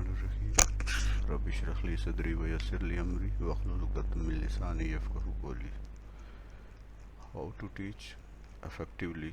Bismillahirrahmanirrahim. Rabbi shrah li sadri wa yassir li amri wahlul 'uqdatam min lisani yafqahu qawli. How to teach effectively.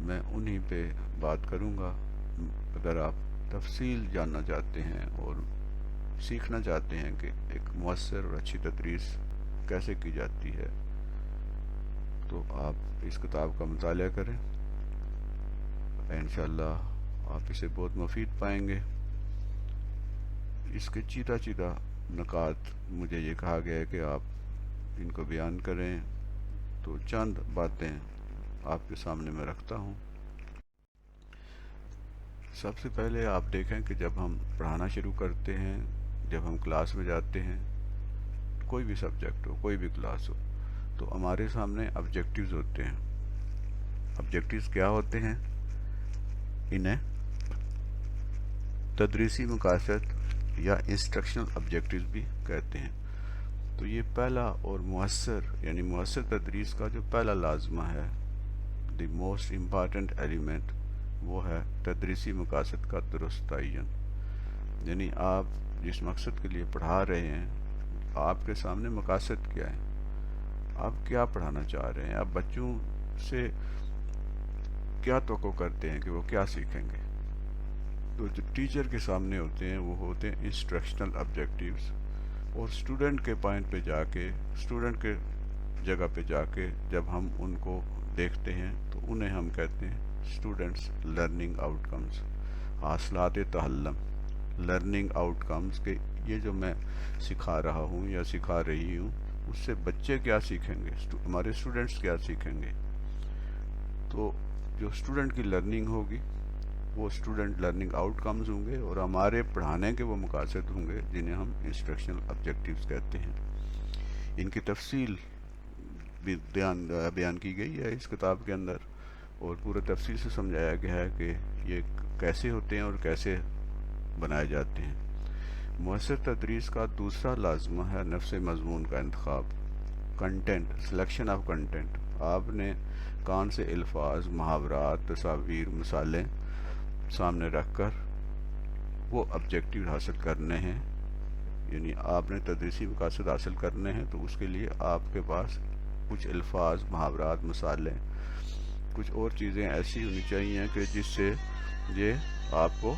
میں انہی پہ بات کروں گا۔ اگر آپ تفصیل جاننا چاہتے ہیں اور سیکھنا چاہتے ہیں کہ ایک مؤثر اور اچھی تدریس کیسے کی جاتی ہے تو آپ اس کتاب کا مطالعہ کریں، انشاءاللہ آپ اسے بہت مفید پائیں گے۔ اس کے چیدہ چیدہ نکات مجھے یہ کہا گیا ہے کہ آپ ان کو بیان کریں، تو چند باتیں آپ کے سامنے میں رکھتا ہوں۔ سب سے پہلے آپ دیکھیں کہ جب ہم پڑھانا شروع کرتے ہیں، جب ہم کلاس میں جاتے ہیں، کوئی بھی سبجیکٹ ہو، کوئی بھی کلاس ہو، تو ہمارے سامنے آبجیکٹیوز ہوتے ہیں۔ آبجیکٹیوز کیا ہوتے ہیں؟ انہیں تدریسی مقاصد یا انسٹرکشنل آبجیکٹیوز بھی کہتے ہیں۔ تو یہ پہلا اور مؤثر یعنی مؤثر تدریس کا جو پہلا لازمہ ہے، دی موسٹ امپارٹنٹ ایلیمنٹ، وہ ہے تدریسی مقاصد کا درست تعین۔ یعنی آپ جس مقصد کے لیے پڑھا رہے ہیں، آپ کے سامنے مقاصد کیا ہیں، آپ کیا پڑھانا چاہ رہے ہیں، آپ بچوں سے کیا توقع کرتے ہیں کہ وہ کیا سیکھیں گے۔ تو جو ٹیچر کے سامنے ہوتے ہیں وہ ہوتے ہیں انسٹرکشنل آبجیکٹیوز، اور اسٹوڈنٹ کے پوائنٹ پہ جا کے، اسٹوڈنٹ کے جگہ پہ جا کے جب ہم ان کو دیکھتے ہیں تو انہیں ہم کہتے ہیں اسٹوڈنٹس لرننگ آؤٹ کمز، حاصلات تعلم، لرننگ آؤٹ کمز، کہ یہ جو میں سکھا رہا ہوں یا سکھا رہی ہوں اس سے بچے کیا سیکھیں گے، ہمارے اسٹوڈنٹس کیا سیکھیں گے۔ تو جو اسٹوڈنٹ کی لرننگ ہوگی وہ اسٹوڈنٹ لرننگ آؤٹ کمز ہوں گے، اور ہمارے پڑھانے کے وہ مقاصد ہوں گے جنہیں ہم انسٹرکشنل آبجیکٹیوز کہتے ہیں۔ ان کی تفصیل بھی بیان کی گئی ہے اس کتاب کے اندر، اور پورے تفصیل سے سمجھایا گیا ہے کہ یہ کیسے ہوتے ہیں اور کیسے بنائے جاتے ہیں۔ مؤثر تدریس کا دوسرا لازمہ ہے نفس مضمون کا انتخاب، کنٹینٹ، سلیکشن آف کنٹینٹ۔ آپ نے کون سے الفاظ، محاورات، تصاویر، مثالیں سامنے رکھ کر وہ آبجیکٹیو حاصل کرنے ہیں، یعنی آپ نے تدریسی مقاصد حاصل کرنے ہیں، تو اس کے لیے آپ کے پاس کچھ الفاظ، محاورات، مثالیں، کچھ اور چیزیں ایسی ہونی چاہیے کہ جس سے یہ آپ کو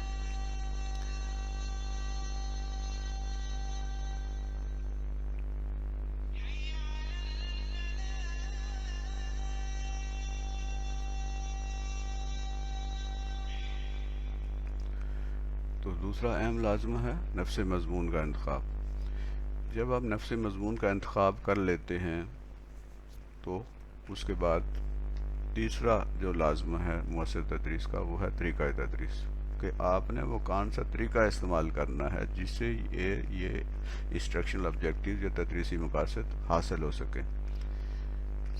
تو دوسرا اہم لازمہ ہے نفس مضمون کا انتخاب۔ جب آپ نفس مضمون کا انتخاب کر لیتے ہیں تو اس کے بعد تیسرا جو لازمہ ہے مؤثر تدریس کا وہ ہے طریقہ تدریس، کہ آپ نے وہ کون سا طریقہ استعمال کرنا ہے جس سے یہ انسٹرکشنل آبجیکٹیو یا تدریسی مقاصد حاصل ہو سکیں۔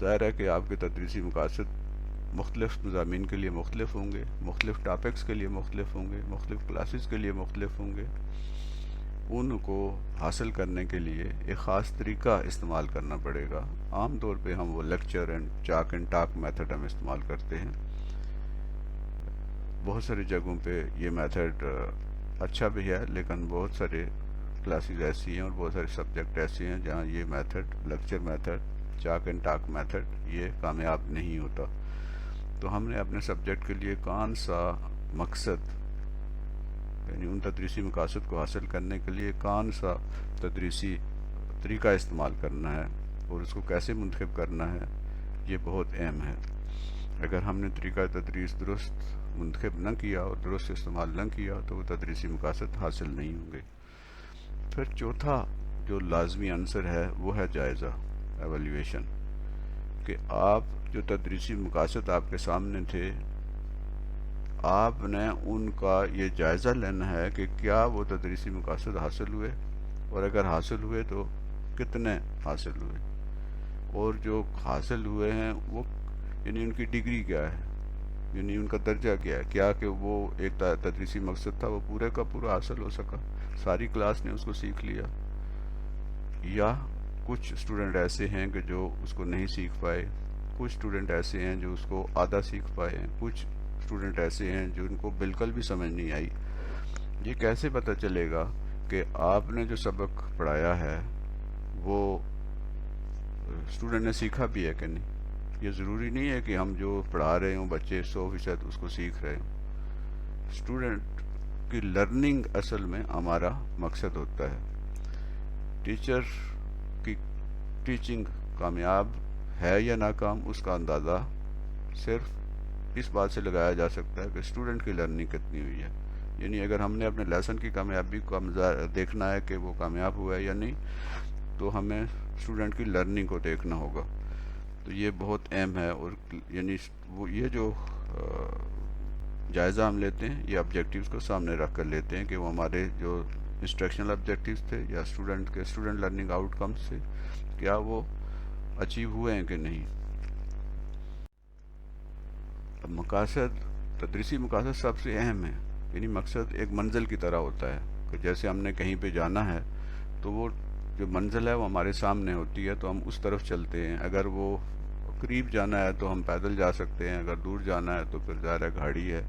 ظاہر ہے کہ آپ کے تدریسی مقاصد مختلف مضامین کے لیے مختلف ہوں گے، مختلف ٹاپکس کے لیے مختلف ہوں گے، مختلف کلاسز کے لیے مختلف ہوں گے۔ ان کو حاصل کرنے کے لیے ایک خاص طریقہ استعمال کرنا پڑے گا۔ عام طور پہ ہم وہ lecture and chalk and talk method ہم استعمال کرتے ہیں۔ بہت ساری جگہوں پہ یہ میتھڈ اچھا بھی ہے، لیکن بہت سارے کلاسز ایسی ہیں اور بہت سارے سبجیکٹ ایسے ہیں جہاں یہ method, lecture method, chalk and talk method, یہ کامیاب نہیں ہوتا۔ تو ہم نے اپنے سبجیکٹ کے لیے کون سا مقصد، یعنی ان تدریسی مقاصد کو حاصل کرنے کے لیے کون سا تدریسی طریقہ استعمال کرنا ہے اور اس کو کیسے منتخب کرنا ہے، یہ بہت اہم ہے۔ اگر ہم نے طریقہ تدریس درست منتخب نہ کیا اور درست استعمال نہ کیا تو وہ تدریسی مقاصد حاصل نہیں ہوں گے۔ پھر چوتھا جو لازمی عنصر ہے وہ ہے جائزہ، ایویلیویشن، کہ آپ جو تدریسی مقاصد آپ کے سامنے تھے، آپ نے ان کا یہ جائزہ لینا ہے کہ کیا وہ تدریسی مقاصد حاصل ہوئے، اور اگر حاصل ہوئے تو کتنے حاصل ہوئے، اور جو حاصل ہوئے ہیں وہ یعنی ان کی ڈگری کیا ہے، یعنی ان کا درجہ کیا ہے، کیا کہ وہ ایک تدریسی مقصد تھا وہ پورے کا پورا حاصل ہو سکا، ساری کلاس نے اس کو سیکھ لیا، یا کچھ اسٹوڈنٹ ایسے ہیں کہ جو اس کو نہیں سیکھ پائے، کچھ اسٹوڈنٹ ایسے ہیں جو اس کو آدھا سیکھ پائے ہیں، کچھ اسٹوڈنٹ ایسے ہیں جو ان کو بالکل بھی سمجھ نہیں آئی۔ یہ کیسے پتہ چلے گا کہ آپ نے جو سبق پڑھایا ہے وہ اسٹوڈنٹ نے سیکھا بھی ہے کہ نہیں؟ یہ ضروری نہیں ہے کہ ہم جو پڑھا رہے ہوں بچے 100% اس کو سیکھ رہے ہوں. اسٹوڈنٹ کی لرننگ اصل میں ہمارا مقصد ہوتا ہے. ٹیچر کی ٹیچنگ کامیاب ہے یا ناکام اس کا اندازہ صرف اس بات سے لگایا جا سکتا ہے کہ اسٹوڈنٹ کی لرننگ کتنی ہوئی ہے. یعنی اگر ہم نے اپنے لیسن کی کامیابی کو دیکھنا ہے کہ وہ کامیاب ہوا ہے یا نہیں، تو ہمیں اسٹوڈنٹ کی لرننگ کو دیکھنا ہوگا. تو یہ بہت اہم ہے. اور یعنی وہ یہ جو جائزہ ہم لیتے ہیں یہ آبجیکٹیوز کو سامنے رکھ کر لیتے ہیں کہ وہ ہمارے جو انسٹرکشنل آبجیکٹیوز تھے یا اسٹوڈنٹ لرننگ آؤٹ کمز تھے، کیا وہ اچیو ہوئے ہیں کہ نہیں. اب مقاصد، تدریسی مقاصد سب سے اہم ہے. یعنی مقصد ایک منزل کی طرح ہوتا ہے کہ جیسے ہم نے کہیں پہ جانا ہے تو وہ جو منزل ہے وہ ہمارے سامنے ہوتی ہے تو ہم اس طرف چلتے ہیں. اگر وہ قریب جانا ہے تو ہم پیدل جا سکتے ہیں، اگر دور جانا ہے تو پھر ظاہر ہے گاڑی ہے.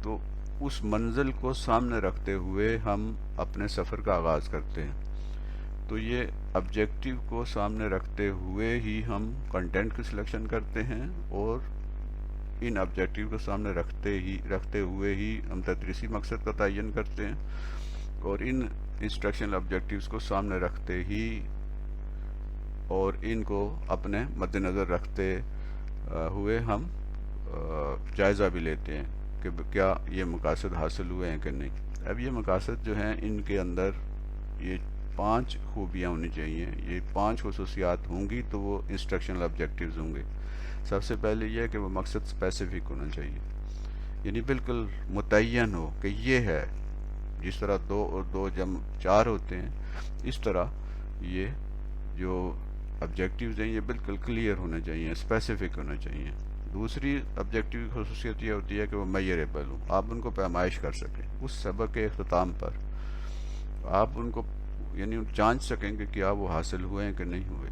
تو اس منزل کو سامنے رکھتے ہوئے ہم اپنے سفر کا آغاز کرتے ہیں. تو یہ آبجیکٹیو کو سامنے رکھتے ہوئے ہی ہم کنٹینٹ کی سلیکشن کرتے ہیں، اور ان آبجیکٹیو کو سامنے رکھتے ہوئے ہی ہم تدریسی مقصد کا تعین کرتے ہیں، اور ان انسٹرکشنل آبجیکٹیوز کو سامنے رکھتے ہی اور ان کو اپنے مد نظر رکھتے ہوئے ہم جائزہ بھی لیتے ہیں کہ کیا یہ مقاصد حاصل ہوئے ہیں کہ نہیں. اب یہ مقاصد جو ہیں ان کے اندر یہ 5 خوبیاں ہونی چاہیے. یہ 5 خصوصیات ہوں گی تو وہ انسٹرکشنل آبجیکٹیوز ہوں گے. سب سے پہلے یہ ہے کہ وہ مقصد اسپیسیفک ہونا چاہیے، یعنی بالکل متعین ہو کہ یہ ہے. جس طرح 2 اور 2 جمع 4 ہوتے ہیں، اس طرح یہ جو آبجیکٹیوز ہیں یہ بالکل کلیئر ہونے چاہیے، اسپیسیفک ہونا چاہیے. دوسری آبجیکٹیو کی خصوصیت یہ ہوتی ہے کہ وہ میئریبل ہوں، آپ ان کو پیمائش کر سکیں. اس سبق کے اختتام پر آپ ان کو یعنی جانچ سکیں کہ کیا وہ حاصل ہوئے ہیں کہ نہیں ہوئے،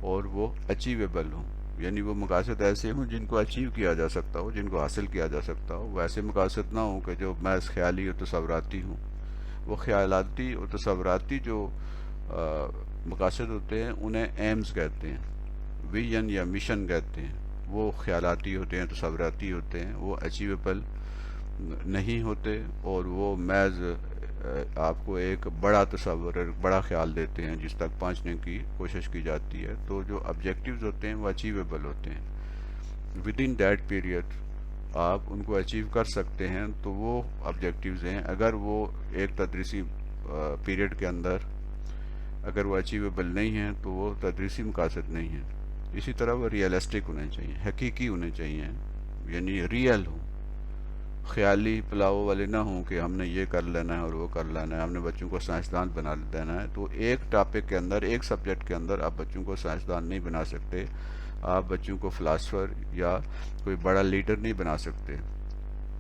اور وہ اچیویبل ہوں. یعنی وہ مقاصد ایسے ہوں جن کو اچیو کیا جا سکتا ہو، جن کو حاصل کیا جا سکتا ہو. وہ ایسے مقاصد نہ ہوں کہ جو محض خیالی اور تصوراتی ہوں. وہ خیالاتی اور تصوراتی جو مقاصد ہوتے ہیں انہیں ایمز کہتے ہیں، ویژن یا مشن کہتے ہیں. وہ خیالاتی ہوتے ہیں، تصوراتی ہوتے ہیں، وہ اچیویبل نہیں ہوتے، اور وہ محض آپ کو ایک بڑا تصور، بڑا خیال دیتے ہیں جس تک پہنچنے کی کوشش کی جاتی ہے. تو جو آبجیکٹیوز ہوتے ہیں وہ اچیویبل ہوتے ہیں. ود ان دیٹ پیریڈ آپ ان کو اچیو کر سکتے ہیں تو وہ آبجیکٹیوز ہیں. اگر وہ ایک تدریسی پیریڈ کے اندر اگر وہ اچیویبل نہیں ہیں تو وہ تدریسی مقاصد نہیں ہیں. اسی طرح وہ ریئلسٹک ہونے چاہیے، حقیقی ہونے چاہیے، یعنی ریئل ہوں، خیالی پلاؤ والے نہ ہوں کہ ہم نے یہ کر لینا ہے اور وہ کر لینا ہے، ہم نے بچوں کو سائنسدان بنا دینا ہے. تو ایک ٹاپک کے اندر، ایک سبجیکٹ کے اندر آپ بچوں کو سائنسدان نہیں بنا سکتے، آپ بچوں کو فلاسفر یا کوئی بڑا لیڈر نہیں بنا سکتے.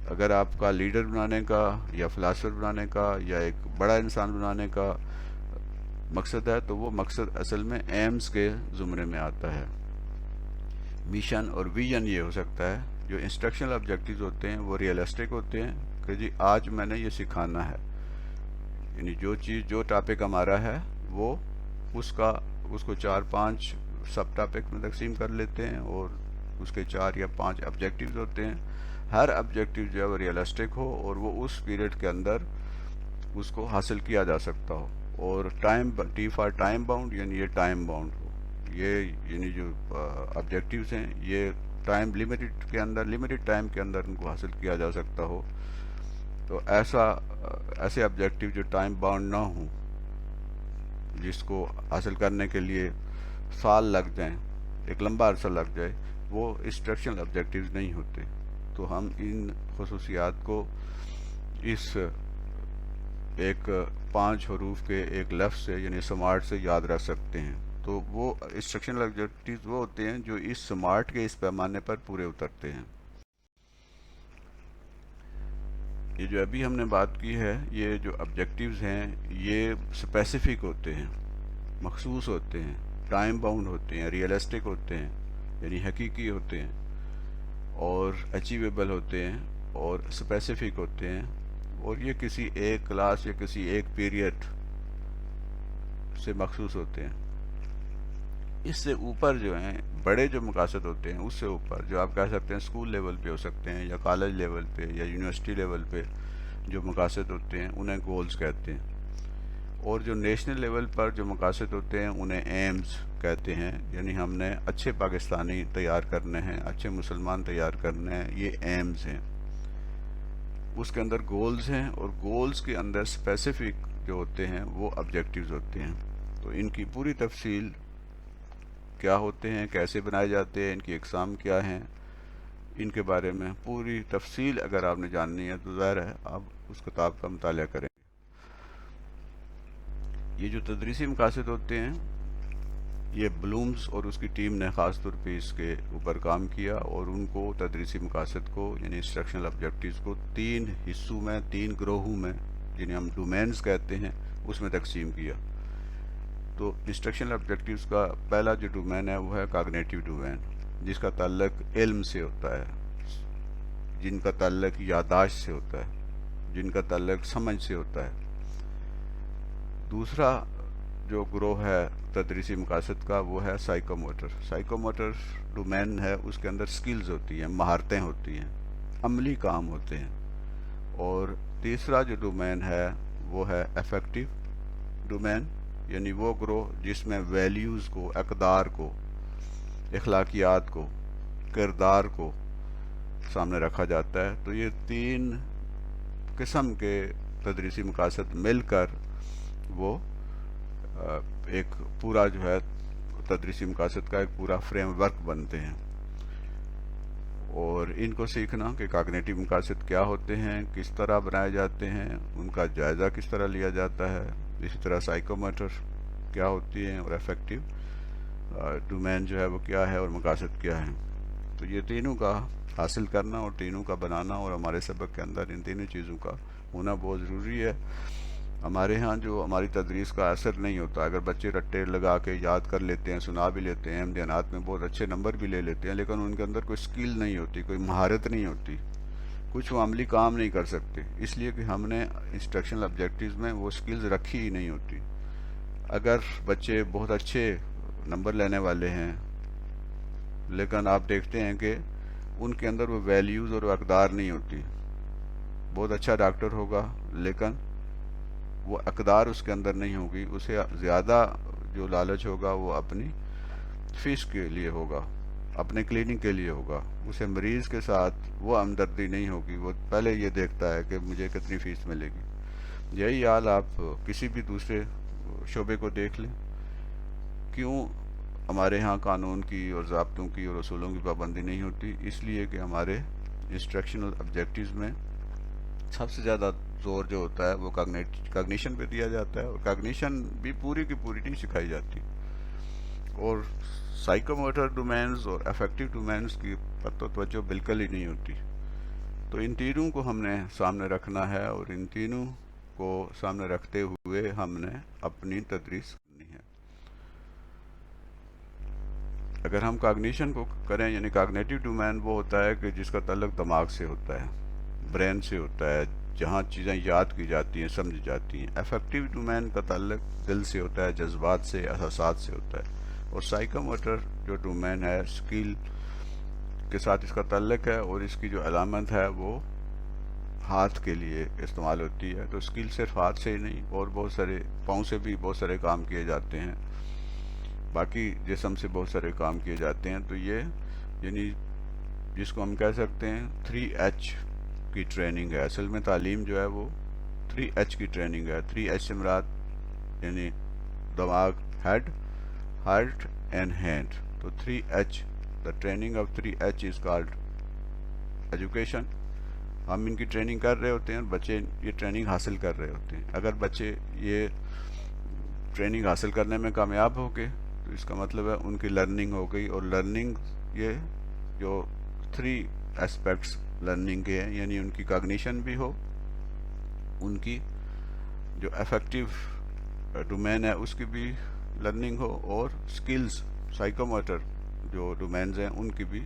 اگر آپ کا لیڈر بنانے کا یا فلاسفر بنانے کا یا ایک بڑا انسان بنانے کا مقصد ہے تو وہ مقصد اصل میں ایمز کے زمرے میں آتا ہے. مشن اور ویژن یہ ہو سکتا ہے. جو انسٹرکشنل آبجیکٹیوز ہوتے ہیں وہ ریئلسٹک ہوتے ہیں کہ جی آج میں نے یہ سکھانا ہے، یعنی جو ٹاپک ہمارا ہے وہ اس کو 4-5 سب ٹاپک میں تقسیم کر لیتے ہیں، اور اس کے 4 یا 5 آبجیکٹیوز ہوتے ہیں. ہر آبجیکٹیو جو ہے وہ ریئلسٹک ہو اور وہ اس پیریڈ کے اندر اس کو حاصل کیا جا سکتا ہو، اور ٹی فار ٹائم باؤنڈ، یعنی یہ ٹائم باؤنڈ ہو. یہ یعنی جو آبجیکٹیوز ہیں یہ ٹائم لمیٹڈ ٹائم کے اندر ان کو حاصل کیا جا سکتا ہو. تو ایسے آبجیکٹیو جو ٹائم باؤنڈ نہ ہوں، جس کو حاصل کرنے کے لیے سال لگ جائیں، ایک لمبا عرصہ لگ جائے، وہ انسٹرکشنل آبجیکٹیوز نہیں ہوتے. تو ہم ان خصوصیات کو اس ایک 5 حروف کے ایک لفظ سے یعنی سمارٹ سے یاد رکھ سکتے ہیں. تو وہ انسٹرکشنل آبجیکٹیوز وہ ہوتے ہیں جو اس سمارٹ کے اس پیمانے پر پورے اترتے ہیں. یہ جو ابھی ہم نے بات کی ہے، یہ جو آبجیکٹیوز ہیں یہ اسپیسیفک ہوتے ہیں، مخصوص ہوتے ہیں، ٹائم باؤنڈ ہوتے ہیں، ریئلسٹک ہوتے ہیں یعنی حقیقی ہوتے ہیں، اور اچیویبل ہوتے ہیں اور اسپیسیفک ہوتے ہیں، اور یہ کسی ایک کلاس یا کسی ایک پیریڈ سے مخصوص ہوتے ہیں. اس سے اوپر جو ہیں بڑے جو مقاصد ہوتے ہیں، اس سے اوپر جو آپ کہہ سکتے ہیں اسکول لیول پہ ہو سکتے ہیں، یا کالج لیول پہ، یا یونیورسٹی لیول پہ جو مقاصد ہوتے ہیں انہیں گولز کہتے ہیں، اور جو نیشنل لیول پر جو مقاصد ہوتے ہیں انہیں ایمز کہتے ہیں، یعنی ہم نے اچھے پاکستانی تیار کرنے ہیں، اچھے مسلمان تیار کرنے ہیں، یہ ایمز ہیں۔ اس کے اندر گولز ہیں، اور گولز کے اندر اسپیسیفک جو ہوتے ہیں وہ آبجیکٹیوز ہوتے ہیں۔ تو ان کی پوری تفصیل کیا ہوتے ہیں، کیسے بنائے جاتے ہیں، ان کی اقسام کیا ہیں، ان کے بارے میں پوری تفصیل اگر آپ نے جاننی ہے تو ظاہر ہے آپ اس کتاب کا مطالعہ کریں۔ یہ جو تدریسی مقاصد ہوتے ہیں، یہ بلومز اور اس کی ٹیم نے خاص طور پہ اس کے اوپر کام کیا، اور ان کو تدریسی مقاصد کو یعنی انسٹرکشنل آبجیکٹیوز کو 3 حصوں میں، 3 گروہوں میں، جنہیں ہم ڈومینز کہتے ہیں، اس میں تقسیم کیا۔ تو انسٹرکشنل آبجیکٹیوز کا پہلا جو ڈومین ہے وہ ہے کاگنیٹیو ڈومین، جس کا تعلق علم سے ہوتا ہے، جن کا تعلق یادداشت سے ہوتا ہے، جن کا تعلق سمجھ سے ہوتا ہے۔ دوسرا جو گروہ ہے تدریسی مقاصد کا وہ ہے psycho motor. Psycho motor domain ہے، اس کے اندر سکلز ہوتی ہیں، مہارتیں ہوتی ہیں، عملی کام ہوتے ہیں۔ اور تیسرا جو ڈومین ہے وہ ہے افیکٹو ڈومین، یعنی وہ گروہ جس میں ویلیوز کو، اقدار کو، اخلاقیات کو، کردار کو سامنے رکھا جاتا ہے۔ تو یہ 3 قسم کے تدریسی مقاصد مل کر وہ ایک پورا جو ہے تدریسی مقاصد کا ایک پورا فریم ورک بنتے ہیں۔ اور ان کو سیکھنا کہ کاگنیٹیو مقاصد کیا ہوتے ہیں، کس طرح بنائے جاتے ہیں، ان کا جائزہ کس طرح لیا جاتا ہے، اسی طرح سائیکو موٹر کیا ہوتی ہیں، اور افیکٹو ڈومین جو ہے وہ کیا ہے، اور مقاصد کیا ہیں۔ تو یہ تینوں کا حاصل کرنا اور تینوں کا بنانا، اور ہمارے سبق کے اندر ان تینوں چیزوں کا ہونا بہت ضروری ہے۔ ہمارے ہاں جو ہماری تدریس کا اثر نہیں ہوتا، اگر بچے رٹے لگا کے یاد کر لیتے ہیں، سنا بھی لیتے ہیں، امتحانات میں بہت اچھے نمبر بھی لے لیتے ہیں، لیکن ان کے اندر کوئی سکل نہیں ہوتی، کوئی مہارت نہیں ہوتی، کچھ وہ عملی کام نہیں کر سکتے، اس لیے کہ ہم نے انسٹرکشنل آبجیکٹیوز میں وہ سکلز رکھی ہی نہیں ہوتی۔ اگر بچے بہت اچھے نمبر لینے والے ہیں، لیکن آپ دیکھتے ہیں کہ ان کے اندر وہ ویلیوز اور اقدار نہیں ہوتی، بہت اچھا ڈاکٹر ہوگا لیکن وہ اقدار اس کے اندر نہیں ہوگی، اسے زیادہ جو لالچ ہوگا وہ اپنی فیس کے لیے ہوگا، اپنے کلینک کے لیے ہوگا، اسے مریض کے ساتھ وہ ہمدردی نہیں ہوگی، وہ پہلے یہ دیکھتا ہے کہ مجھے کتنی فیس ملے گی۔ یہی حال آپ کسی بھی دوسرے شعبے کو دیکھ لیں۔ کیوں ہمارے ہاں قانون کی اور ضابطوں کی اور اصولوں کی پابندی نہیں ہوتی؟ اس لیے کہ ہمارے انسٹرکشنل آبجیکٹیوز میں سب سے زیادہ زور جو ہوتا ہے وہ کاگنیشن پہ دیا جاتا ہے، اور کاگنیشن بھی پوری کی پوری نہیں سکھائی جاتی، اور سائیکو موٹر ڈومینز اور افیکٹو ڈومینز کی پر تو توجہ بالکل ہی نہیں ہوتی۔ تو ان تینوں کو ہم نے سامنے رکھنا ہے، اور ان تینوں کو سامنے رکھتے ہوئے ہم نے اپنی تدریس کرنی ہے۔ اگر ہم کاگنیشن کو کریں، یعنی کاگنیٹیو ڈومین وہ ہوتا ہے کہ جس کا تعلق دماغ سے ہوتا ہے، برین سے ہوتا ہے، جہاں چیزیں یاد کی جاتی ہیں، سمجھ جاتی ہیں۔ افیکٹو ڈومین کا تعلق دل سے ہوتا ہے، جذبات سے، احساسات سے ہوتا ہے۔ اور سائیکو موٹر جو ڈومین ہے، سکل کے ساتھ اس کا تعلق ہے، اور اس کی جو علامت ہے وہ ہاتھ کے لیے استعمال ہوتی ہے۔ تو سکل صرف ہاتھ سے ہی نہیں، اور بہت سارے پاؤں سے بھی بہت سارے کام کیے جاتے ہیں، باقی جسم سے بہت سارے کام کیے جاتے ہیں۔ تو یہ یعنی جس کو ہم کہہ سکتے ہیں 3H کی ٹریننگ ہے۔ اصل میں تعلیم جو ہے وہ 3H کی ٹریننگ ہے۔ 3H سے مراد یعنی دماغ، ہیڈ، ہارٹ اینڈ ہینڈ۔ تو 3H، the training of 3H is called education. ہم ان کی ٹریننگ کر رہے ہوتے ہیں، اور بچے یہ ٹریننگ حاصل کر رہے ہوتے ہیں۔ اگر بچے یہ ٹریننگ حاصل کرنے میں کامیاب ہو گئے تو اس کا مطلب ہے ان کی لرننگ ہو گئی، اور لرننگ یہ جو 3 اسپیکٹس لرننگ کے ہیں، یعنی ان کی کاگنیشن بھی ہو، ان کی جو افیکٹو ڈومین ہے اس کی بھی لرننگ ہو، اور سکلز سائیکو موٹر جو ڈومینز ہیں ان کی بھی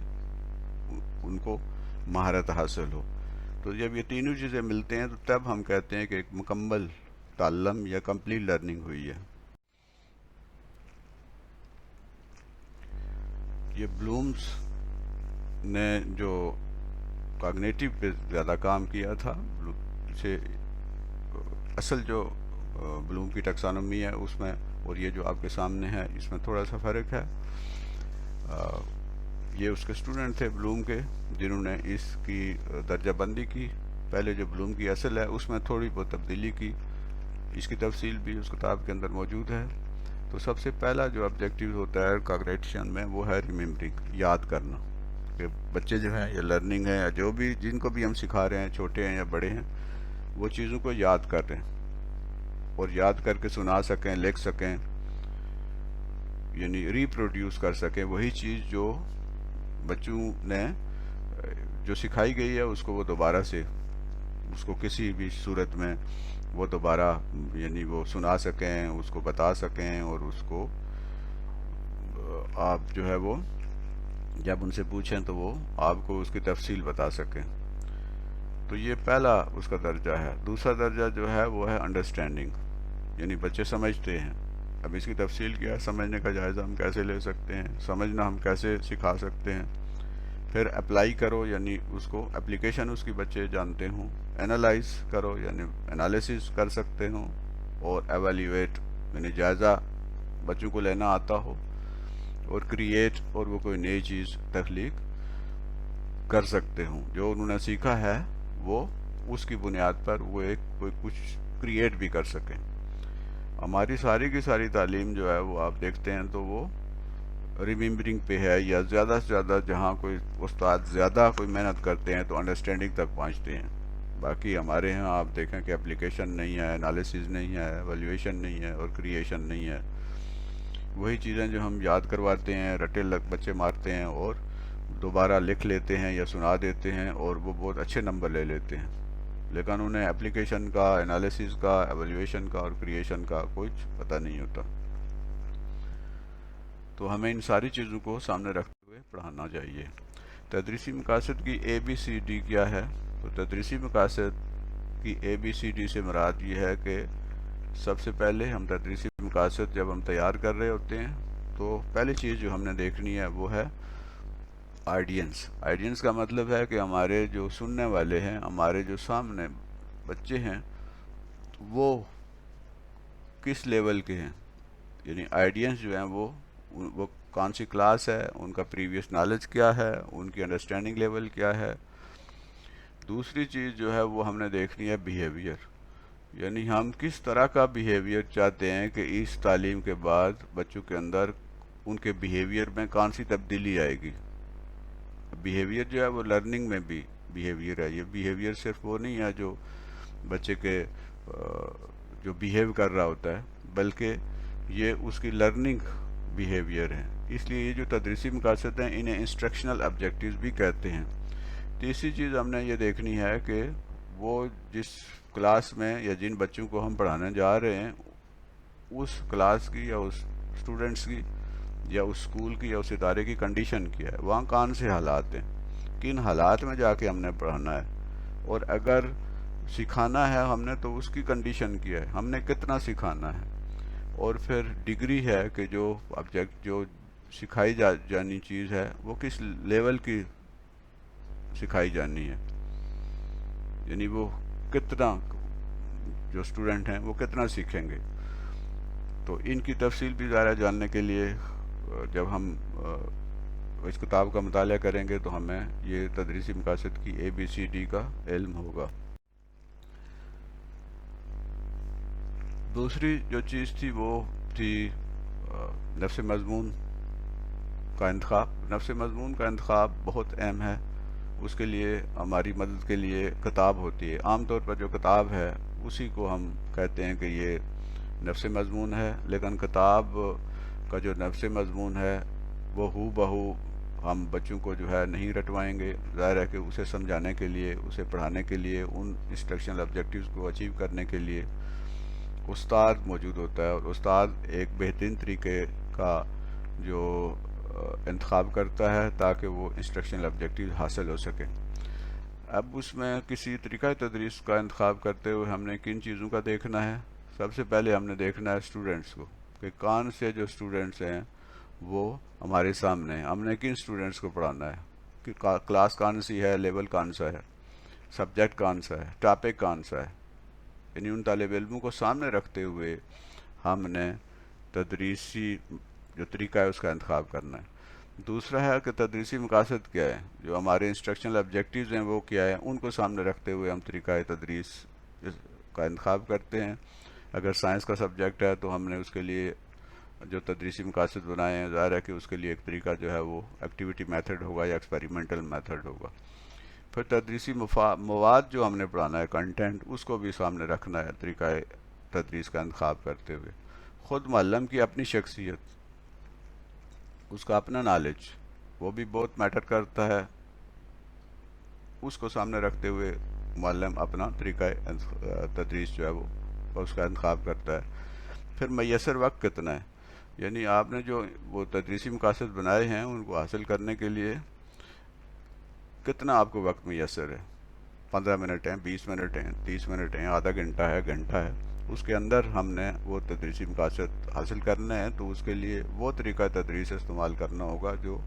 ان کو مہارت حاصل ہو۔ تو جب یہ تینوں چیزیں ملتے ہیں تو تب ہم کہتے ہیں کہ ایک مکمل تعلم یا کمپلیٹ لرننگ ہوئی ہے۔ یہ بلومز نے جو کاگنیٹیو پہ زیادہ کام کیا تھا، سے اصل جو بلوم کی ٹیکسانومی ہے اس میں اور یہ جو آپ کے سامنے ہے اس میں تھوڑا سا فرق ہے۔ یہ اس کے اسٹوڈنٹ تھے بلوم کے، جنہوں نے اس کی درجہ بندی کی۔ پہلے جو بلوم کی اصل ہے اس میں تھوڑی بہت تبدیلی کی، اس کی تفصیل بھی اس کتاب کے اندر موجود ہے۔ تو سب سے پہلا جو آبجیکٹیو ہوتا ہے کاگنیشن میں وہ ہے ریممبرنگ، یاد کرنا، کہ بچے جو ہیں یا لرننگ ہے یا جو بھی جن کو بھی ہم سکھا رہے ہیں، چھوٹے ہیں یا بڑے ہیں، وہ چیزوں کو یاد کر رہے ہیں اور یاد کر کے سنا سکیں، لکھ سکیں، یعنی ریپروڈیوس کر سکیں وہی چیز جو بچوں نے جو سکھائی گئی ہے اس کو وہ دوبارہ سے اس کو کسی بھی صورت میں وہ دوبارہ یعنی وہ سنا سکیں، اس کو بتا سکیں، اور اس کو آپ جو ہے وہ جب ان سے پوچھیں تو وہ آپ کو اس کی تفصیل بتا سکیں۔ تو یہ پہلا اس کا درجہ ہے۔ دوسرا درجہ جو ہے وہ ہے انڈرسٹینڈنگ، یعنی بچے سمجھتے ہیں۔ اب اس کی تفصیل کیا ہے، سمجھنے کا جائزہ ہم کیسے لے سکتے ہیں، سمجھنا ہم کیسے سکھا سکتے ہیں۔ پھر اپلائی کرو، یعنی اس کو اپلیکیشن اس کی بچے جانتے ہوں۔ انالائز کرو، یعنی انالیسس کر سکتے ہوں۔ اور ایویلیویٹ، یعنی جائزہ بچوں کو لینا آتا ہو۔ اور کریٹ، اور وہ کوئی نئی چیز تخلیق کر سکتے ہوں، جو انہوں نے سیکھا ہے وہ اس کی بنیاد پر وہ کوئی کچھ کریٹ بھی کر سکیں۔ ہماری ساری کی ساری تعلیم جو ہے وہ آپ دیکھتے ہیں تو وہ ریممبرنگ پہ ہے، یا زیادہ سے زیادہ جہاں کوئی استاد زیادہ کوئی محنت کرتے ہیں تو انڈرسٹینڈنگ تک پہنچتے ہیں۔ باقی ہمارے یہاں آپ دیکھیں کہ اپلیکیشن نہیں ہے، انالیسز نہیں ہے، ایویلیویشن نہیں ہے، اور کریشن نہیں ہے۔ وہی چیزیں جو ہم یاد کرواتے ہیں، رٹے بچے مارتے ہیں اور دوبارہ لکھ لیتے ہیں یا سنا دیتے ہیں، اور وہ بہت اچھے نمبر لے لیتے ہیں، لیکن انہیں اپلیکیشن کا، انالیسز کا، ایویلیویشن کا اور کریشن کا کچھ پتہ نہیں ہوتا۔ تو ہمیں ان ساری چیزوں کو سامنے رکھتے ہوئے پڑھانا چاہیے۔ تدریسی مقاصد کی اے بی سی ڈی کیا ہے؟ تو تدریسی مقاصد کی اے بی سی ڈی سے مراد یہ ہے کہ سب سے پہلے ہم تدریسی مقاصد جب ہم تیار کر رہے ہوتے ہیں تو پہلی چیز جو ہم نے دیکھنی ہے وہ ہے آئیڈینس۔ آئیڈینس کا مطلب ہے کہ ہمارے جو سننے والے ہیں، ہمارے جو سامنے بچے ہیں، وہ کس لیول کے ہیں، یعنی آئیڈینس جو ہیں وہ کون سی کلاس ہے، ان کا پریویس نالج کیا ہے، ان کی انڈرسٹینڈنگ لیول کیا ہے۔ دوسری چیز جو ہے وہ ہم نے دیکھنی ہے بیہیویئر، یعنی ہم کس طرح کا بیہیویئر چاہتے ہیں کہ اس تعلیم کے بعد بچوں کے اندر ان کے بیہیویئر میں کون سی تبدیلی آئے گی۔ بیہیویئر جو ہے وہ لرننگ میں بھی بیہیویئر ہے، یہ بیہیویئر صرف وہ نہیں ہے جو بچے کے جو بیہیو کر رہا ہوتا ہے، بلکہ یہ اس کی لرننگ بیہیویئر ہیں۔ اس لیے یہ جو تدریسی مقاصد ہیں انہیں انسٹرکشنل آبجیکٹیوز بھی کہتے ہیں۔ تیسری چیز ہم نے یہ دیکھنی ہے کہ وہ جس کلاس میں یا جن بچوں کو ہم پڑھانے جا رہے ہیں اس کلاس کی یا اس اسٹوڈنٹس کی یا اس اسکول کی یا اس ادارے کی کنڈیشن کیا ہے، وہاں کون سے حالات ہیں، کن حالات میں جا کے ہم نے پڑھانا ہے، اور اگر سکھانا ہے ہم نے تو اس کی کنڈیشن کیا ہے، ہم نے کتنا سکھانا ہے، اور پھر ڈگری ہے کہ جو آبجیکٹ جو سکھائی جانی چیز ہے وہ کس لیول کی سکھائی جانی ہے، یعنی وہ کتنا جو اسٹوڈنٹ ہیں وہ کتنا سیکھیں گے۔ تو ان کی تفصیل بھی ظاہر جاننے کے لیے جب ہم اس کتاب کا مطالعہ کریں گے تو ہمیں یہ تدریسی مقاصد کی اے بی سی ڈی کا علم ہوگا۔ دوسری جو چیز تھی وہ تھی نفس مضمون کا انتخاب۔ نفس مضمون کا انتخاب بہت اہم ہے، اس کے لیے ہماری مدد کے لیے کتاب ہوتی ہے۔ عام طور پر جو کتاب ہے اسی کو ہم کہتے ہیں کہ یہ نفس مضمون ہے، لیکن کتاب کا جو نفس مضمون ہے وہ ہو بہو ہم بچوں کو جو ہے نہیں رٹوائیں گے۔ ظاہر ہے کہ اسے سمجھانے کے لیے، اسے پڑھانے کے لیے، ان انسٹرکشنل آبجیکٹیوز کو اچیو کرنے کے لیے استاد موجود ہوتا ہے، اور استاد ایک بہترین طریقے کا جو انتخاب کرتا ہے تاکہ وہ انسٹرکشنل آبجیکٹیو حاصل ہو سکے۔ اب اس میں کسی طریقہ تدریس کا انتخاب کرتے ہوئے ہم نے کن چیزوں کا دیکھنا ہے؟ سب سے پہلے ہم نے دیکھنا ہے اسٹوڈنٹس کو، کہ کون سے جو اسٹوڈنٹس ہیں وہ ہمارے سامنے ہے، ہم نے کن اسٹوڈنٹس کو پڑھانا ہے، کہ کلاس کون سی ہے، لیول کون سا ہے، سبجیکٹ کون سا ہے، ٹاپک کون سا ہے، یعنی ان طالب علموں کو سامنے رکھتے ہوئے ہم نے تدریسی جو طریقہ ہے اس کا انتخاب کرنا ہے۔ دوسرا ہے کہ تدریسی مقاصد کیا ہے، جو ہمارے انسٹرکشنل آبجیکٹیوز ہیں وہ کیا ہے، ان کو سامنے رکھتے ہوئے ہم طریقہ تدریس کا انتخاب کرتے ہیں۔ اگر سائنس کا سبجیکٹ ہے تو ہم نے اس کے لیے جو تدریسی مقاصد بنائے ہیں، ظاہر ہے کہ اس کے لیے ایک طریقہ جو ہے وہ ایکٹیویٹی میتھڈ ہوگا یا ایکسپیریمنٹل میتھڈ ہوگا۔ پھر تدریسی مواد جو ہم نے پڑھانا ہے، کنٹینٹ، اس کو بھی سامنے رکھنا ہے طریقہ تدریس کا انتخاب کرتے ہوئے۔ خود معلم کی اپنی شخصیت، اس کا اپنا نالج، وہ بھی بہت میٹر کرتا ہے، اس کو سامنے رکھتے ہوئے معلم اپنا طریقہ تدریس جو ہے وہ اس کا انتخاب کرتا ہے۔ پھر میسر وقت کتنا ہے، یعنی آپ نے جو وہ تدریسی مقاصد بنائے ہیں ان کو حاصل کرنے کے لیے کتنا آپ کو وقت میسر ہے، 15 منٹ ہیں، 20 منٹ ہیں، 30 منٹ ہیں، آدھا گھنٹہ ہے، گھنٹہ ہے، اس کے اندر ہم نے وہ تدریسی مقاصد حاصل کرنے ہیں، تو اس کے لیے وہ طریقہ تدریس استعمال کرنا ہوگا جو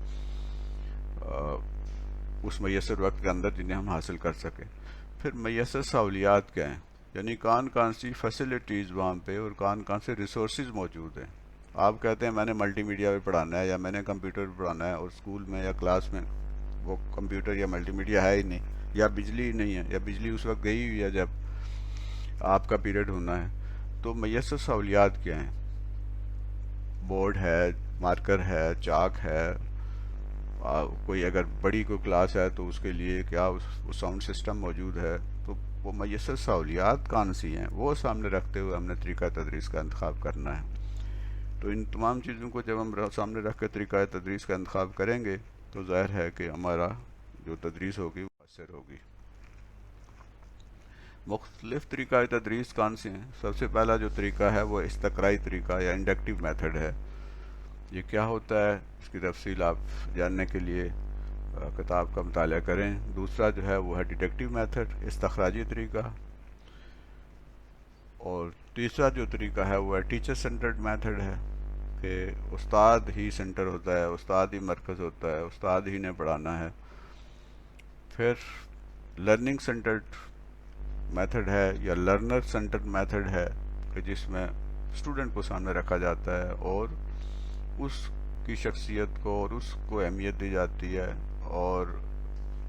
اس میسر وقت کے اندر جنہیں ہم حاصل کر سکیں۔ پھر میسر سہولیات کیا ہیں، یعنی کون کون سی فیسلٹیز وہاں پہ اور کون کون سے ریسورسز موجود ہیں۔ آپ کہتے ہیں میں نے ملٹی میڈیا پہ پڑھانا ہے یا میں نے کمپیوٹر پہ پڑھانا ہے، اور اسکول میں یا کلاس میں وہ کمپیوٹر یا ملٹی میڈیا ہے ہی نہیں، یا بجلی ہی نہیں ہے، یا بجلی اس وقت گئی ہوئی ہے جب آپ کا پیریڈ ہونا ہے، تو میسر سہولیات کیا ہیں؟ بورڈ ہے، مارکر ہے، چاک ہے، کوئی اگر بڑی کوئی کلاس ہے تو اس کے لیے کیا وہ ساؤنڈ سسٹم موجود ہے، تو وہ میسر سہولیات کون سی ہیں وہ سامنے رکھتے ہوئے ہم نے طریقہ تدریس کا انتخاب کرنا ہے۔ تو ان تمام چیزوں کو جب ہم سامنے رکھ کے طریقہ تدریس کا انتخاب کریں گے تو ظاہر ہے کہ ہمارا جو تدریس ہوگی وہ مؤثر ہوگی۔ مختلف طریقہ تدریس کون سے ہیں؟ سب سے پہلا جو طریقہ ہے وہ استقرائی طریقہ یا انڈکٹیو میتھڈ ہے۔ یہ کیا ہوتا ہے، اس کی تفصیل آپ جاننے کے لیے کتاب کا مطالعہ کریں۔ دوسرا جو ہے وہ ہے ڈیڈکٹیو میتھڈ، استخراجی طریقہ، اور تیسرا جو طریقہ ہے وہ ہے ٹیچر سینٹرڈ میتھڈ ہے، کہ استاد ہی سینٹر ہوتا ہے، استاد ہی مرکز ہوتا ہے، استاد ہی نے پڑھانا ہے۔ پھر لرننگ سینٹرڈ میتھڈ ہے یا لرنر سینٹرڈ میتھڈ ہے، کہ جس میں اسٹوڈنٹ کو سامنے رکھا جاتا ہے اور اس کی شخصیت کو اور اس کو اہمیت دی جاتی ہے، اور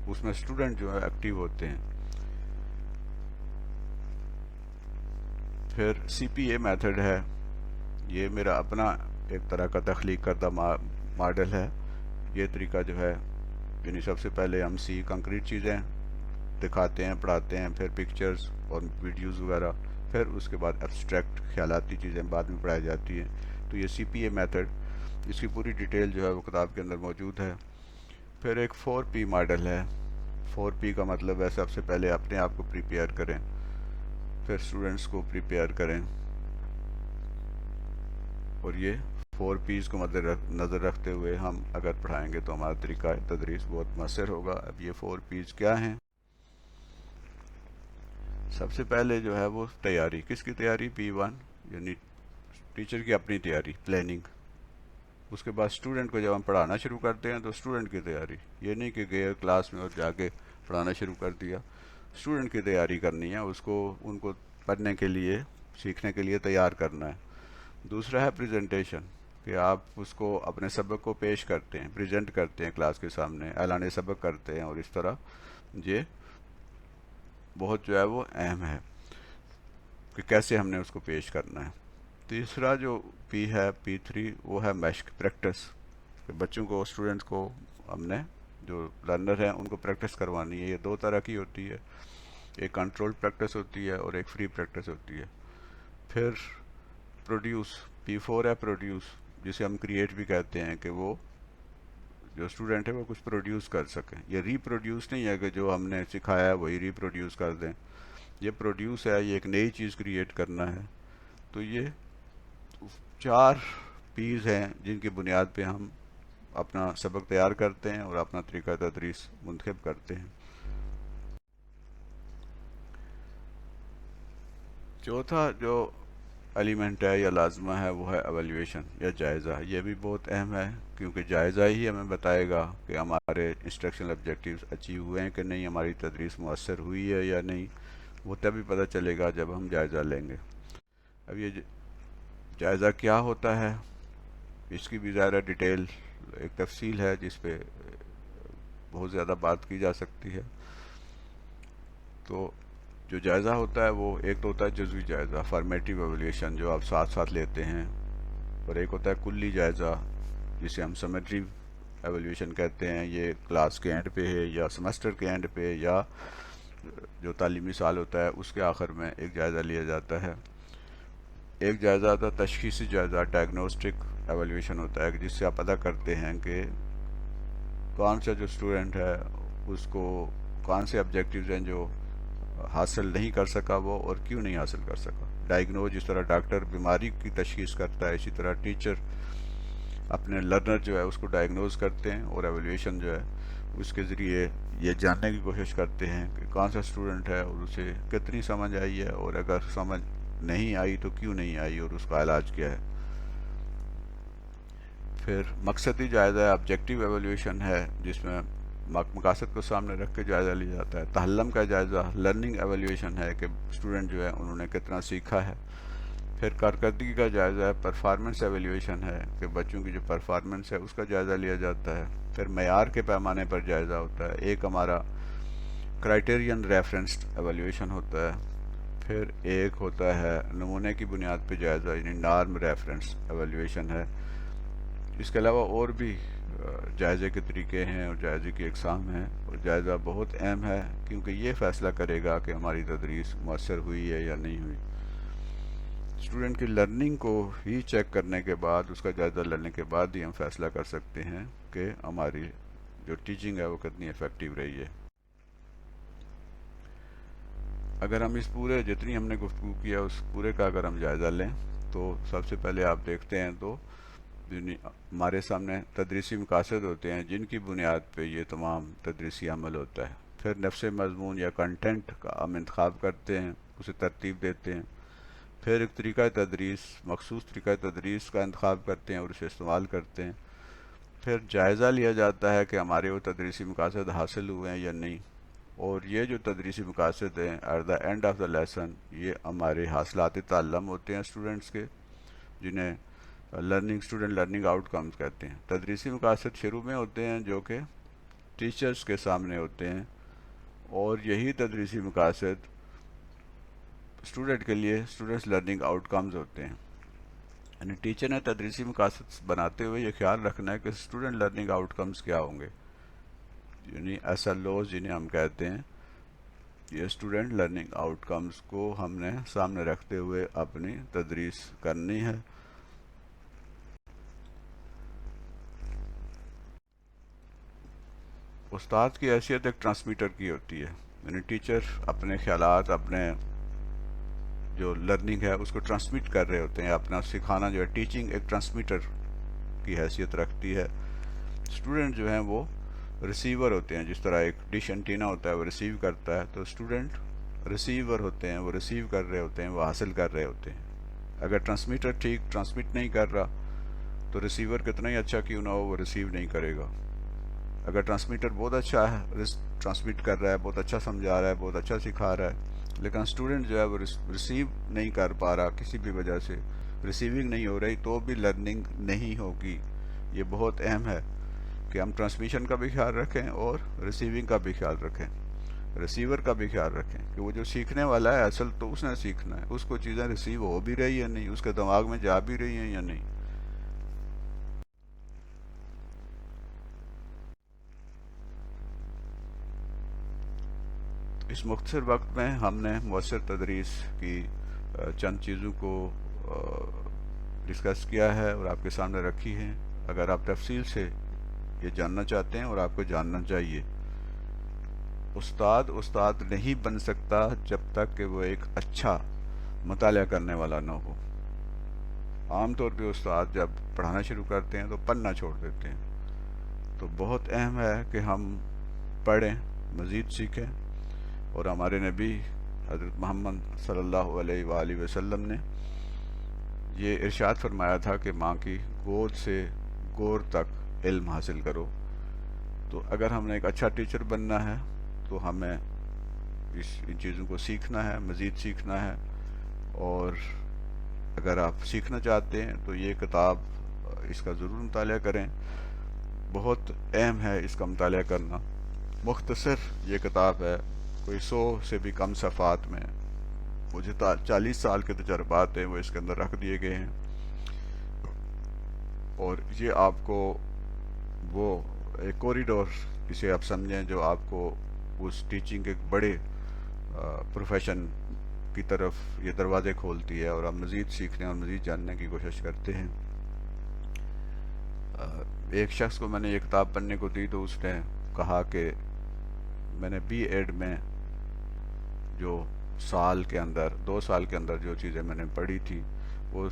اس میں اسٹوڈنٹ جو ہے ایکٹیو ہوتے ہیں۔ پھر سی پی اے میتھڈ ہے، یہ میرا اپنا ایک طرح کا تخلیق کردہ ماڈل ہے۔ یہ طریقہ جو ہے، یعنی سب سے پہلے ہم کنکریٹ چیزیں دکھاتے ہیں، پڑھاتے ہیں، پھر پکچرز اور ویڈیوز وغیرہ، پھر اس کے بعد ایبسٹریکٹ خیالاتی چیزیں بعد میں پڑھائی جاتی ہیں۔ تو یہ سی پی اے میتھڈ، اس کی پوری ڈیٹیل جو ہے وہ کتاب کے اندر موجود ہے۔ پھر ایک 4P ماڈل ہے۔ 4P کا مطلب ہے سب سے پہلے اپنے آپ کو پریپیئر کریں، پھر اسٹوڈنٹس کو پریپیئر کریں، اور یہ 4Ps کو مد نظر رکھتے ہوئے ہم اگر پڑھائیں گے تو ہمارا طریقہ تدریس بہت مؤثر ہوگا۔ اب یہ 4Ps کیا ہیں؟ سب سے پہلے جو ہے وہ تیاری، کس کی تیاری؟ P1 یعنی ٹیچر کی اپنی تیاری، پلاننگ۔ اس کے بعد اسٹوڈنٹ کو جب ہم پڑھانا شروع کرتے ہیں تو اسٹوڈنٹ کی تیاری، یہ نہیں کہ گئے کلاس میں اور جا کے پڑھانا شروع کر دیا، اسٹوڈنٹ کی تیاری کرنی ہے، اس کو ان کو پڑھنے کے لیے، سیکھنے کے لیے تیار کرنا ہے۔ دوسرا ہے پریزنٹیشن، کہ آپ اس کو اپنے سبق کو پیش کرتے ہیں، پریزنٹ کرتے ہیں کلاس کے سامنے، اعلان سبق کرتے ہیں، اور اس طرح یہ بہت جو ہے وہ اہم ہے کہ کیسے ہم نے اس کو پیش کرنا ہے۔ تیسرا جو پی ہے، P3، وہ ہے مشق، پریکٹس، کہ بچوں کو، اسٹوڈنٹس کو ہم نے جو لرنر ہیں ان کو پریکٹس کروانی ہے۔ یہ دو طرح کی ہوتی ہے، ایک کنٹرول پریکٹس ہوتی ہے اور ایک فری پریکٹس ہوتی ہے۔ پھر پروڈیوس، P4 ہے پروڈیوس، جسے ہم کریٹ بھی کہتے ہیں، کہ وہ جو اسٹوڈنٹ ہے وہ کچھ پروڈیوس کر سکیں۔ یہ ری پروڈیوس نہیں ہے کہ جو ہم نے سکھایا ہے وہی ری پروڈیوس کر دیں، یہ پروڈیوس ہے، یہ ایک نئی چیز کریٹ کرنا ہے۔ تو یہ 4 Ps ہیں جن کی بنیاد پہ ہم اپنا سبق تیار کرتے ہیں اور اپنا طریقہ تدریس منتخب کرتے ہیں۔ چوتھا جو ایلیمنٹ ہے یا لازمہ ہے وہ ہے ایویلیویشن یا جائزہ. یہ بھی بہت اہم ہے کیونکہ جائزہ ہی ہمیں بتائے گا کہ ہمارے انسٹرکشنل آبجیکٹیوز اچیو ہوئے ہیں کہ نہیں، ہماری تدریس مؤثر ہوئی ہے یا نہیں. وہ تبھی پتہ چلے گا جب ہم جائزہ لیں گے. اب یہ جائزہ کیا ہوتا ہے، اس کی بھی ظاہر ڈیٹیل ایک تفصیل ہے جس پہ بہت زیادہ بات کی جا سکتی ہے. تو جو جائزہ ہوتا ہے وہ ایک تو ہوتا ہے جزوی جائزہ، فارمیٹیو ایولیویشن، جو آپ ساتھ ساتھ لیتے ہیں، اور ایک ہوتا ہے کلی جائزہ جسے ہم سمیٹری ایولیویشن کہتے ہیں. یہ کلاس کے اینڈ پہ ہے یا سمسٹر کے اینڈ پہ یا جو تعلیمی سال ہوتا ہے اس کے آخر میں ایک جائزہ لیا جاتا ہے. ایک جائزہ ہوتا ہے تشخیصی جائزہ، ڈائگنوسٹک ایولیویشن ہوتا ہے، جس سے آپ پتہ کرتے ہیں کہ کون سا جو اسٹوڈنٹ ہے اس کو کون سے آبجیکٹیوز ہیں جو حاصل نہیں کر سکا وہ، اور کیوں نہیں حاصل کر سکا. ڈائگنوز، جس طرح ڈاکٹر بیماری کی تشخیص کرتا ہے، اسی طرح ٹیچر اپنے لرنر جو ہے اس کو ڈائگنوز کرتے ہیں، اور ایولیویشن جو ہے اس کے ذریعے یہ جاننے کی کوشش کرتے ہیں کہ کون سا اسٹوڈنٹ ہے اور اسے کتنی سمجھ آئی ہے، اور اگر سمجھ نہیں آئی تو کیوں نہیں آئی اور اس کا علاج کیا ہے. پھر مقصدی جائزہ آبجیکٹیو ایولیویشن ہے، جس میں مقاصد کو سامنے رکھ کے جائزہ لیا جاتا ہے. تعلم کا جائزہ لرننگ ایولیویشن ہے کہ اسٹوڈنٹ جو ہے انہوں نے کتنا سیکھا ہے. پھر کارکردگی کا جائزہ ہے پرفارمنس ایولیویشن ہے کہ بچوں کی جو پرفارمنس ہے اس کا جائزہ لیا جاتا ہے. پھر معیار کے پیمانے پر جائزہ ہوتا ہے. ایک ہمارا کرائٹیرین ریفرنسڈ ایولیویشن ہوتا ہے. پھر ایک ہوتا ہے نمونے کی بنیاد پہ جائزہ، یعنی نارم ریفرنس ایولیویشن ہے. اس کے علاوہ اور بھی جائزے کے طریقے ہیں اور جائزے کی اقسام ہیں، اور جائزہ بہت اہم ہے کیونکہ یہ فیصلہ کرے گا کہ ہماری تدریس مؤثر ہوئی ہے یا نہیں ہوئی. اسٹوڈنٹ کی لرننگ کو ہی چیک کرنے کے بعد، اس کا جائزہ لینے کے بعد ہی ہم فیصلہ کر سکتے ہیں کہ ہماری جو ٹیچنگ ہے وہ کتنی افیکٹو رہی ہے. اگر ہم اس پورے جتنی ہم نے گفتگو کیا اس پورے کا اگر ہم جائزہ لیں تو سب سے پہلے آپ دیکھتے ہیں تو ہمارے سامنے تدریسی مقاصد ہوتے ہیں جن کی بنیاد پہ یہ تمام تدریسی عمل ہوتا ہے. پھر نفس مضمون یا کنٹینٹ کا ہم انتخاب کرتے ہیں، اسے ترتیب دیتے ہیں. پھر ایک طریقہ تدریس، مخصوص طریقہ تدریس کا انتخاب کرتے ہیں اور اسے استعمال کرتے ہیں. پھر جائزہ لیا جاتا ہے کہ ہمارے وہ تدریسی مقاصد حاصل ہوئے ہیں یا نہیں، اور یہ جو تدریسی مقاصد ہیں at the end of the lesson یہ ہمارے حاصلات تعلم ہوتے ہیں اسٹوڈنٹس کے، جنہیں اسٹوڈنٹ لرننگ آؤٹ کمز کہتے ہیں. تدریسی مقاصد شروع میں ہوتے ہیں جو کہ ٹیچرز کے سامنے ہوتے ہیں، اور یہی تدریسی مقاصد اسٹوڈنٹ کے لیے اسٹوڈنٹس لرننگ آؤٹ کمز ہوتے ہیں. یعنی ٹیچر نے تدریسی مقاصد بناتے ہوئے یہ خیال رکھنا ہے کہ اسٹوڈنٹ لرننگ آؤٹ کمز کیا ہوں گے، یعنی SLOs جنہیں ہم کہتے ہیں. یہ اسٹوڈنٹ لرننگ آؤٹ کمز کو ہم نے سامنے رکھتے ہوئے اپنی تدریس کرنی ہے. استاد کی حیثیت ایک ٹرانسمیٹر کی ہوتی ہے، یعنی ٹیچر اپنے خیالات، اپنے جو لرننگ ہے اس کو ٹرانسمٹ کر رہے ہوتے ہیں. اپنا سکھانا جو ہے، ٹیچنگ ایک ٹرانسمیٹر کی حیثیت رکھتی ہے. اسٹوڈنٹ جو ہیں وہ ریسیور ہوتے ہیں، جس طرح ایک ڈش انٹینا ہوتا ہے وہ ریسیو کرتا ہے، تو اسٹوڈنٹ ریسیور ہوتے ہیں، وہ ریسیو کر رہے ہوتے ہیں، وہ حاصل کر رہے ہوتے ہیں. اگر ٹرانسمیٹر ٹھیک ٹرانسمٹ نہیں کر رہا تو ریسیور کتنا ہی اچھا کیوں نہ ہو وہ ریسیو نہیں کرے گا. اگر ٹرانسمیٹر بہت اچھا ہے، ٹرانسمٹ کر رہا ہے، بہت اچھا سمجھا رہا ہے، بہت اچھا سکھا رہا ہے، لیکن اسٹوڈنٹ جو ہے وہ ریسیو نہیں کر پا رہا، کسی بھی وجہ سے ریسیونگ نہیں ہو رہی، تو بھی لرننگ نہیں ہوگی. یہ بہت اہم ہے کہ ہم ٹرانسمیشن کا بھی خیال رکھیں اور ریسیونگ کا بھی خیال رکھیں، ریسیور کا بھی خیال رکھیں کہ وہ جو سیکھنے والا ہے اصل تو اس نے سیکھنا ہے، اس کو چیزیں ریسیو ہو بھی رہی ہیں نہیں، اس کے دماغ میں جا بھی رہی ہیں یا نہیں. اس مختصر وقت میں ہم نے مؤثر تدریس کی چند چیزوں کو ڈسکس کیا ہے اور آپ کے سامنے رکھی ہیں. اگر آپ تفصیل سے یہ جاننا چاہتے ہیں، اور آپ کو جاننا چاہیے، استاد نہیں بن سکتا جب تک کہ وہ ایک اچھا مطالعہ کرنے والا نہ ہو. عام طور پہ استاد جب پڑھانا شروع کرتے ہیں تو پڑھنا چھوڑ دیتے ہیں. تو بہت اہم ہے کہ ہم پڑھیں، مزید سیکھیں. اور ہمارے نبی حضرت محمد صلی اللہ علیہ وآلہ وسلم نے یہ ارشاد فرمایا تھا کہ ماں کی گود سے گور تک علم حاصل کرو. تو اگر ہم نے ایک اچھا ٹیچر بننا ہے تو ہمیں ان چیزوں کو سیکھنا ہے، مزید سیکھنا ہے. اور اگر آپ سیکھنا چاہتے ہیں تو یہ کتاب اس کا ضرور مطالعہ کریں. بہت اہم ہے اس کا مطالعہ کرنا. مختصر یہ کتاب ہے، کوئی 100 سے بھی کم صفحات میں مجھے 40 سال کے تجربات ہیں وہ اس کے اندر رکھ دیے گئے ہیں. اور یہ آپ کو وہ ایک کوریڈور اسے آپ سمجھیں جو آپ کو اس ٹیچنگ کے ایک بڑے پروفیشن کی طرف یہ دروازے کھولتی ہے، اور آپ مزید سیکھنے اور مزید جاننے کی کوشش کرتے ہیں. ایک شخص کو میں نے یہ کتاب پڑھنے کو دی تو اس نے کہا کہ میں نے بی ایڈ میں جو سال کے اندر 2 سال کے اندر جو چیزیں میں نے پڑھی تھی وہ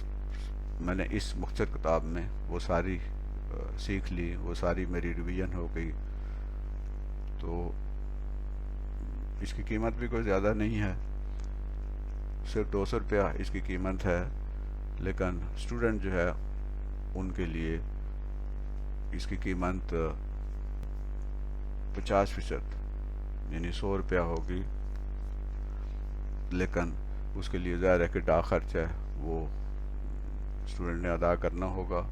میں نے اس مختصر کتاب میں وہ ساری سیکھ لی، وہ ساری میری ریویژن ہو گئی. تو اس کی قیمت بھی کوئی زیادہ نہیں ہے، صرف 200 روپیہ اس کی قیمت ہے. لیکن اسٹوڈنٹ جو ہے ان کے لیے اس کی قیمت 50% یعنی 100 روپیہ ہوگی. لیکن اس کے لیے ظاہر ہے کہ ڈاک خرچ ہے وہ اسٹوڈنٹ نے ادا کرنا ہوگا.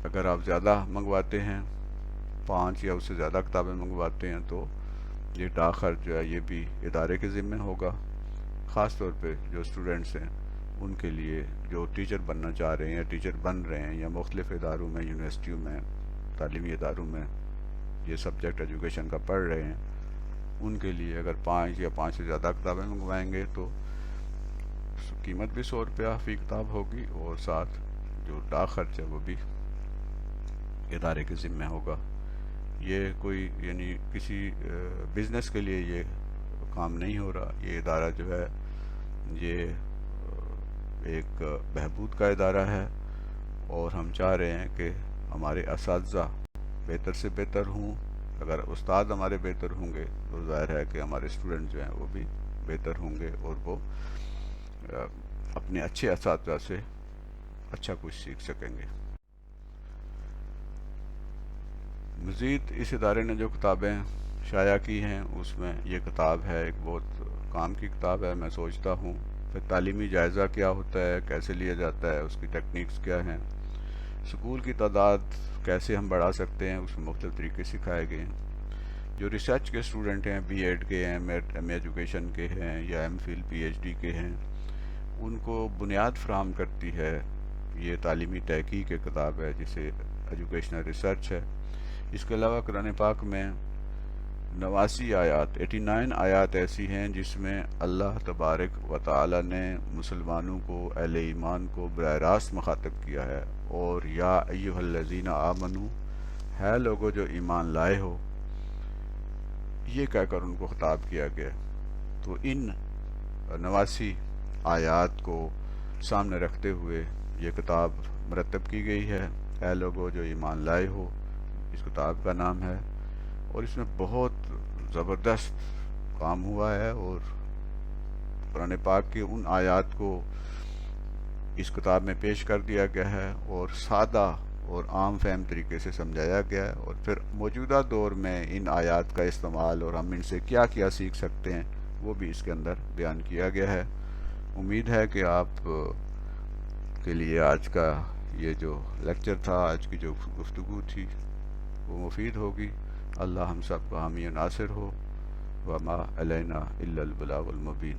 اگر آپ زیادہ منگواتے ہیں، 5 یا اس سے زیادہ کتابیں منگواتے ہیں، تو یہ ڈاک خرچ جو ہے یہ بھی ادارے کے ذمہ ہوگا. خاص طور پہ جو اسٹوڈنٹس ہیں ان کے لیے جو ٹیچر بننا چاہ رہے ہیں یا ٹیچر بن رہے ہیں یا مختلف اداروں میں، یونیورسٹیوں میں، تعلیمی اداروں میں یہ سبجیکٹ ایجوکیشن کا پڑھ رہے ہیں، ان کے لیے اگر 5 یا 5 سے زیادہ کتابیں منگوائیں گے تو قیمت بھی 100 روپیہ فی کتاب ہوگی، اور ساتھ جو ڈاک خرچ ہے وہ بھی ادارے کے ذمہ ہوگا. یہ کوئی یعنی کسی بزنس کے لیے یہ کام نہیں ہو رہا. یہ ادارہ جو ہے یہ ایک بہبود کا ادارہ ہے، اور ہم چاہ رہے ہیں کہ ہمارے اساتذہ بہتر سے بہتر ہوں. اگر استاد ہمارے بہتر ہوں گے تو ظاہر ہے کہ ہمارے اسٹوڈنٹ جو ہیں وہ بھی بہتر ہوں گے، اور وہ اپنے اچھے اساتذہ سے اچھا کچھ سیکھ سکیں گے. مزید اس ادارے نے جو کتابیں شائع کی ہیں اس میں یہ کتاب ہے، ایک بہت کام کی کتاب ہے. میں سوچتا ہوں پھر تعلیمی جائزہ کیا ہوتا ہے، کیسے لیا جاتا ہے، اس کی ٹیکنیکس کیا ہیں، سکول کی تعداد کیسے ہم بڑھا سکتے ہیں، اس میں مختلف طریقے سکھائے گئے ہیں. جو ریسرچ کے اسٹوڈنٹ ہیں، بی ایڈ کے ہیں، ایم اے ایجوکیشن کے ہیں یا M Phil P H D کے ہیں، ان کو بنیاد فراہم کرتی ہے. یہ تعلیمی تحقیق کی کتاب ہے جسے ایجوکیشنل ریسرچ ہے. اس کے علاوہ قرآن پاک میں 89 آیات 89 آیات ایسی ہیں جس میں اللہ تبارک و تعالی نے مسلمانوں کو، اہل ایمان کو براہ راست مخاطب کیا ہے، اور یا ایہا الذین آمنو، ہے لوگوں جو ایمان لائے ہو، یہ کہہ کر ان کو خطاب کیا گیا. تو ان 89 آیات کو سامنے رکھتے ہوئے یہ کتاب مرتب کی گئی ہے. اے لوگوں جو ایمان لائے ہو اس کتاب کا نام ہے، اور اس میں بہت زبردست کام ہوا ہے، اور قرآن پاک کی ان آیات کو اس کتاب میں پیش کر دیا گیا ہے اور سادہ اور عام فہم طریقے سے سمجھایا گیا ہے. اور پھر موجودہ دور میں ان آیات کا استعمال اور ہم ان سے کیا کیا سیکھ سکتے ہیں وہ بھی اس کے اندر بیان کیا گیا ہے. امید ہے کہ آپ کے لیے آج کا یہ جو لیکچر تھا، آج کی جو گفتگو تھی وہ مفید ہوگی. اللہ ہم سب کا حامی و ناصر ہو. وما علینا الا البلاغ المبین.